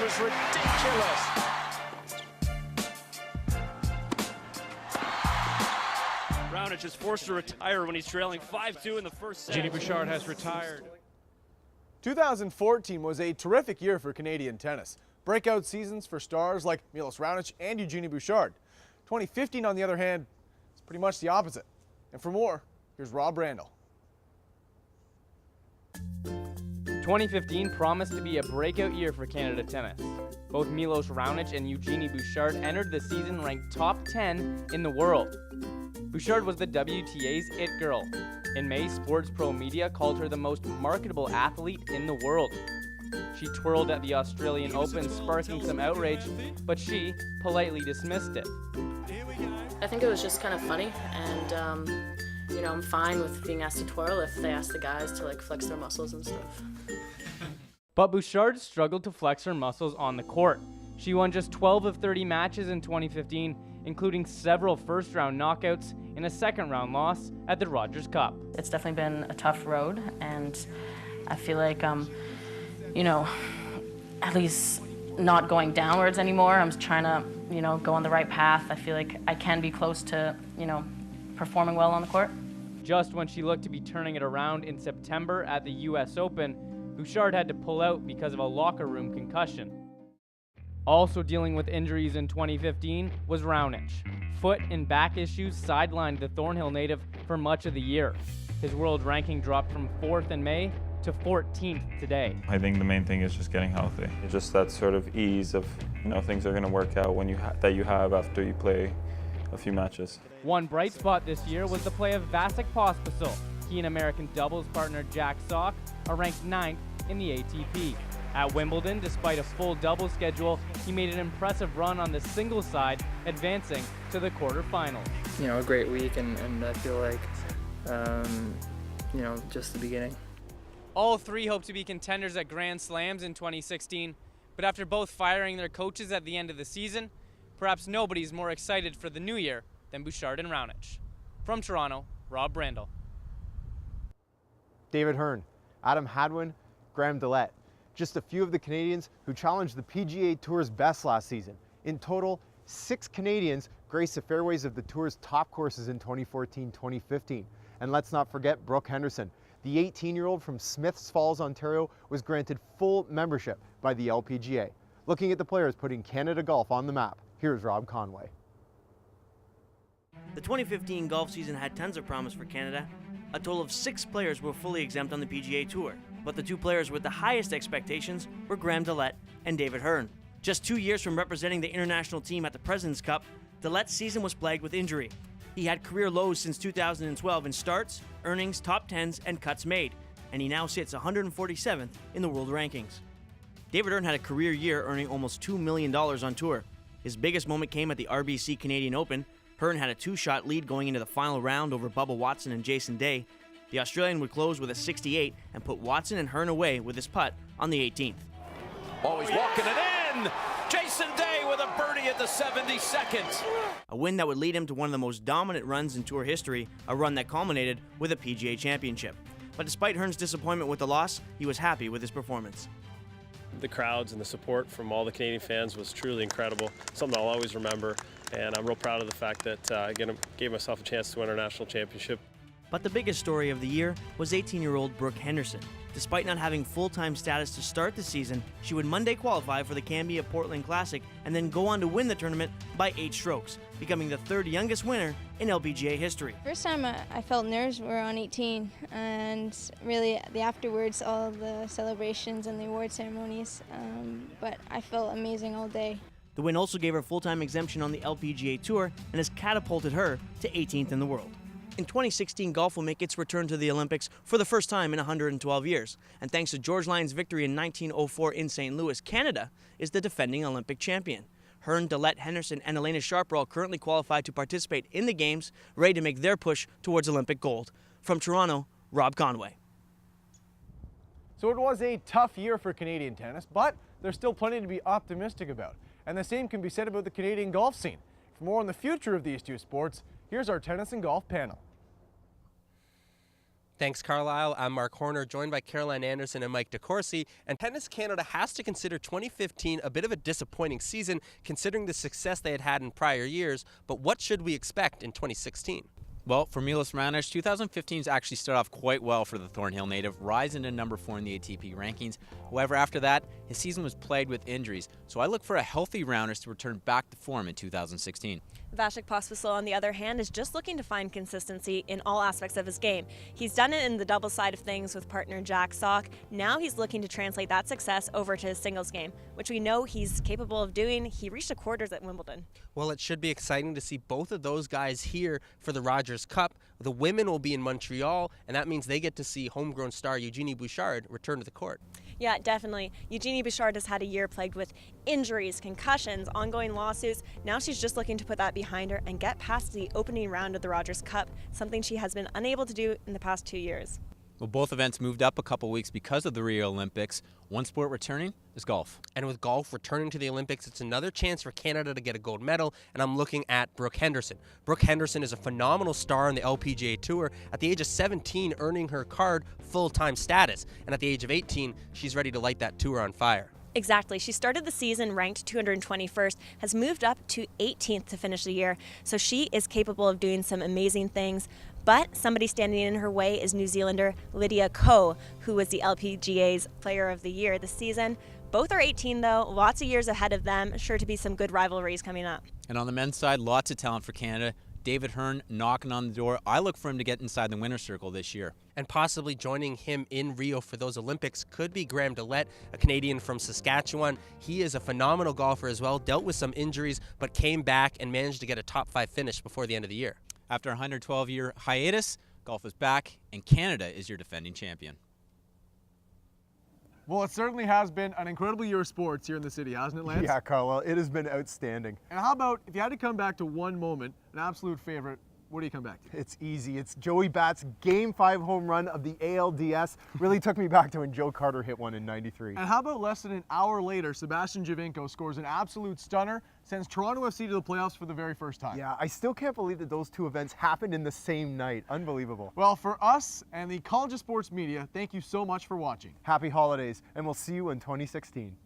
was ridiculous. Raonic is forced to retire when he's trailing 5-2 in the first set. Eugenie Bouchard has retired. 2014 was a terrific year for Canadian tennis. Breakout seasons for stars like Milos Raonic and Eugenie Bouchard. 2015, on the other hand, is pretty much the opposite. And for more, here's Rob Randall. 2015 promised to be a breakout year for Canada tennis. Both Milos Raonic and Eugenie Bouchard entered the season ranked top 10 in the world. Bouchard was the WTA's it girl. In May, Sports Pro Media called her the most marketable athlete in the world. She twirled at the Australian Open, sparking some outrage, but she politely dismissed it. I think it was just kind of funny, and you know, I'm fine with being asked to twirl if they ask the guys to like flex their muscles and stuff. But Bouchard struggled to flex her muscles on the court. She won just 12 of 30 matches in 2015, including several first-round knockouts in a second-round loss at the Rogers Cup. It's definitely been a tough road, and I feel like you know, at least not going downwards anymore. I'm trying to, you know, go on the right path. I feel like I can be close to, you know, performing well on the court. Just when she looked to be turning it around in September at the US Open, Bouchard had to pull out because of a locker room concussion. Also dealing with injuries in 2015 was Raonic. Foot and back issues sidelined the Thornhill native for much of the year. His world ranking dropped from 4th in May to 14th today. I think the main thing is just getting healthy. It's just that sort of ease of, you know, things are going to work out when that you have after you play a few matches. One bright spot this year was the play of Vasek Pospisil. He and American doubles partner Jack Sock are ranked 9th in the ATP. At Wimbledon, despite a full double schedule, he made an impressive run on the singles side, advancing to the quarterfinals. You know, a great week, and I feel like, you know, just the beginning. All three hope to be contenders at Grand Slams in 2016, but after both firing their coaches at the end of the season, perhaps nobody's more excited for the new year than Bouchard and Raonic. From Toronto, Rob Randall. David Hearn, Adam Hadwin, Graham Dillette. Just a few of the Canadians who challenged the PGA Tour's best last season. In total, 6 Canadians graced the fairways of the Tour's top courses in 2014-2015. And let's not forget Brooke Henderson. The 18-year-old from Smiths Falls, Ontario, was granted full membership by the LPGA. Looking at the players putting Canada golf on the map, here's Rob Conway. The 2015 golf season had tons of promise for Canada. A total of 6 players were fully exempt on the PGA Tour, but the 2 players with the highest expectations were Graham Dillette and David Hearn. Just 2 years from representing the international team at the President's Cup, Dillette's season was plagued with injury. He had career lows since 2012 in starts, earnings, top 10s, and cuts made, and he now sits 147th in the world rankings. David Hearn had a career year earning almost $2 million on tour. His biggest moment came at the RBC Canadian Open. Hearn had a 2-shot lead going into the final round over Bubba Watson and Jason Day. The Australian would close with a 68 and put Watson and Hearn away with his putt on the 18th. Oh, he's walking it in! Jason Day with a birdie at the 72nd. A win that would lead him to one of the most dominant runs in tour history, a run that culminated with a PGA championship. But despite Hearn's disappointment with the loss, he was happy with his performance. The crowds and the support from all the Canadian fans was truly incredible, something I'll always remember, and I'm real proud of the fact that I gave myself a chance to win our national championship. But the biggest story of the year was 18-year-old Brooke Henderson. Despite not having full-time status to start the season, she would Monday qualify for the Cambia Portland Classic and then go on to win the tournament by 8 strokes, becoming the 3rd youngest winner in LPGA history. First time I felt nerves were on 18, and really the afterwards, all the celebrations and the award ceremonies, but I felt amazing all day. The win also gave her full-time exemption on the LPGA Tour and has catapulted her to 18th in the world. In 2016, golf will make its return to the Olympics for the first time in 112 years. And thanks to George Lyon's victory in 1904 in St. Louis, Canada is the defending Olympic champion. Hearn, Dillette, Henderson, and Elena Sharp are all currently qualified to participate in the Games, ready to make their push towards Olympic gold. From Toronto, Rob Conway. So it was a tough year for Canadian tennis, but there's still plenty to be optimistic about. And the same can be said about the Canadian golf scene. For more on the future of these two sports, here's our tennis and golf panel. Thanks, Carlisle. I'm Mark Horner, joined by Caroline Anderson and Mike DeCourcy. And Tennis Canada has to consider 2015 a bit of a disappointing season, considering the success they had in prior years. But what should we expect in 2016? Well, for Milos Raonic, 2015's actually started off quite well for the Thornhill native, rising to number 4 in the ATP rankings. However, after that, his season was plagued with injuries, so I look for a healthy Raonic to return back to form in 2016. Vasek Pospisil, on the other hand, is just looking to find consistency in all aspects of his game. He's done it in the double side of things with partner Jack Sock. Now he's looking to translate that success over to his singles game, which we know he's capable of doing. He reached the quarters at Wimbledon. Well, it should be exciting to see both of those guys here for the Rogers Cup. The women will be in Montreal, and that means they get to see homegrown star Eugenie Bouchard return to the court. Yeah, definitely. Eugenie Bouchard has had a year plagued with injuries, concussions, ongoing lawsuits. Now she's just looking to put that behind her and get past the opening round of the Rogers Cup, something she has been unable to do in the past 2 years. Well, both events moved up a couple weeks because of the Rio Olympics. One sport returning is golf. And with golf returning to the Olympics, it's another chance for Canada to get a gold medal, and I'm looking at Brooke Henderson. Brooke Henderson is a phenomenal star on the LPGA Tour, at the age of 17 earning her card full-time status, and at the age of 18, she's ready to light that tour on fire. Exactly. She started the season ranked 221st, has moved up to 18th to finish the year, so she is capable of doing some amazing things. But somebody standing in her way is New Zealander Lydia Ko, who was the LPGA's Player of the Year this season. Both are 18, though, lots of years ahead of them. Sure to be some good rivalries coming up. And on the men's side, lots of talent for Canada. David Hearn knocking on the door. I look for him to get inside the winner's circle this year. And possibly joining him in Rio for those Olympics could be Graham Dillette, a Canadian from Saskatchewan. He is a phenomenal golfer as well, dealt with some injuries, but came back and managed to get a top 5 finish before the end of the year. After a 112-year hiatus, golf is back, and Canada is your defending champion. Well, it certainly has been an incredible year of sports here in the city, hasn't it, Lance? Yeah, Carlisle, it has been outstanding. And how about, if you had to come back to one moment, an absolute favorite, what do you come back to? It's easy. It's Joey Bat's Game 5 home run of the ALDS. Really took me back to when Joe Carter hit one in '93. And how about less than an hour later, Sebastian Giovinco scores an absolute stunner, sends Toronto FC to the playoffs for the very first time. Yeah, I still can't believe that those two events happened in the same night. Unbelievable. Well, for us and the College of Sports Media, thank you so much for watching. Happy holidays, and we'll see you in 2016.